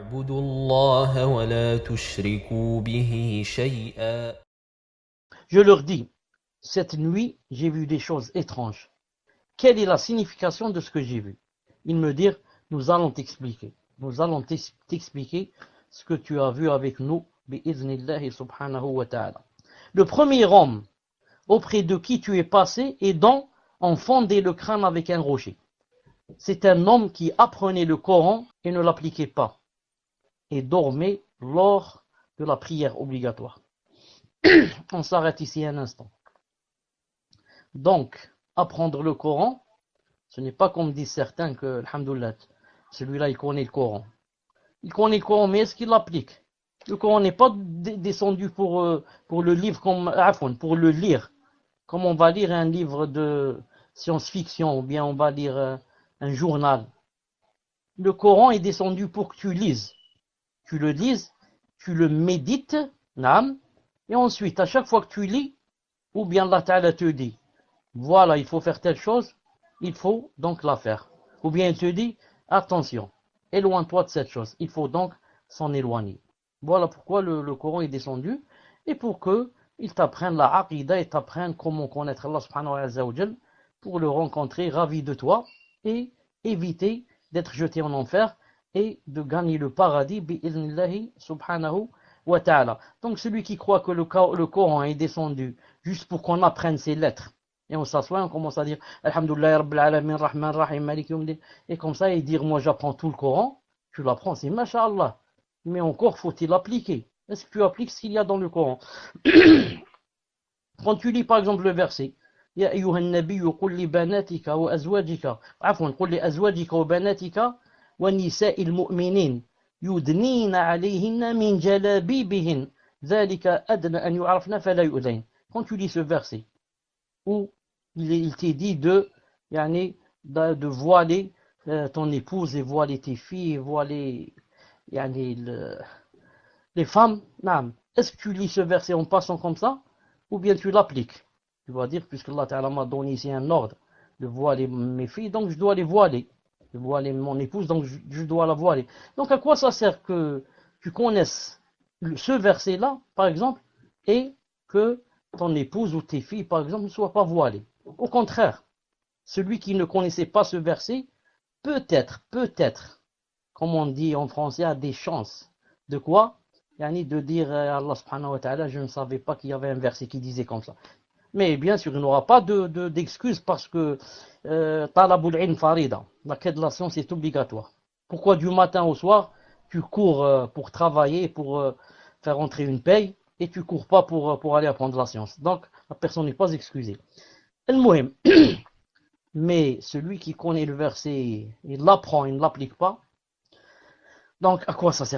اعبدوا الله ولا تشركوا به شيئا. Je leur dis, cette nuit, j'ai vu des choses étranges. Quelle est la signification de ce que j'ai vu? Ils me dirent, nous allons t'expliquer. Nous allons t'expliquer ce que tu as vu avec nous, bi'iznillahi subhanahu wa ta'ala. Le premier homme auprès de qui tu es passé et dont on fondait le crâne avec un rocher. C'est un homme qui apprenait le Coran et ne l'appliquait pas, et dormait lors de la prière obligatoire. On s'arrête ici un instant. Donc, apprendre le Coran, ce n'est pas comme disent certains que, alhamdoulilah, celui-là il connaît le Coran. Il connaît le Coran, mais est-ce qu'il l'applique? Le Coran n'est pas descendu pour le livre pour le lire, comme on va lire un livre de science-fiction, ou bien on va lire un journal. Le Coran est descendu pour que tu lises. Tu le lises, tu le médites, naam, et ensuite, à chaque fois que tu lis, ou bien Allah Ta'ala te dit, voilà, il faut faire telle chose, il faut donc la faire. Ou bien il te dit, attention, éloigne-toi de cette chose, il faut donc s'en éloigner. Voilà pourquoi le Coran est descendu, et pour que il t'apprenne la aqidah, et t'apprenne comment connaître Allah subhanahu wa ta'ala, pour le rencontrer, ravi de toi, et éviter d'être jeté en enfer, et de gagner le paradis, bi'idhnillahi subhanahu wa ta'ala. Donc celui qui croit que le Coran est descendu juste pour qu'on apprenne ses lettres, et on s'assoit, on commence à dire Alhamdulillah Rabbil Alamin, Rahman Rahim, Malik Yawmiddin, et comme ça, et dire moi j'apprends tout le Coran, tu l'apprends, c'est Masha'Allah. Mais encore faut-il l'appliquer. Est-ce que tu appliques ce qu'il y a dans le Coran? Quand tu lis par exemple le verset Ya ayyuhan nabiyyu qul li banatika wa azwajika, afwan, qul li azwajika wa banatika wa nisa'il mu'minin yudnina alayhinna min jalabibihin dhalika adna an yu'rafna fala yu'dain. Quand tu lis ce verset où il t'est dit de voiler ton épouse et voiler tes filles et voiler les femmes, est-ce que tu lis ce verset en passant comme ça ou bien tu l'appliques? Tu vas dire, puisque Allah Ta'ala m'a donné ici un ordre de voiler mes filles, donc je dois les voiler. De voiler mon épouse, donc je dois la voiler. Donc à quoi ça sert que tu connaisses ce verset-là, par exemple, et que ton épouse ou tes filles, par exemple, ne soient pas voilées? Au contraire, celui qui ne connaissait pas ce verset, peut-être, comme on dit en français, a des chances. De quoi? De dire Allah subhanahu wa ta'ala, je ne savais pas qu'il y avait un verset qui disait comme ça. Mais bien sûr, il n'aura pas d'excuse parce que talabul ilm farida, la quête de la science est obligatoire. Pourquoi du matin au soir, tu cours pour travailler, pour faire entrer une paye, et tu cours pas pour aller apprendre la science? Donc, la personne n'est pas excusée. El-Muhim. Mais celui qui connaît le verset, il l'apprend, il ne l'applique pas. Donc, à quoi ça sert?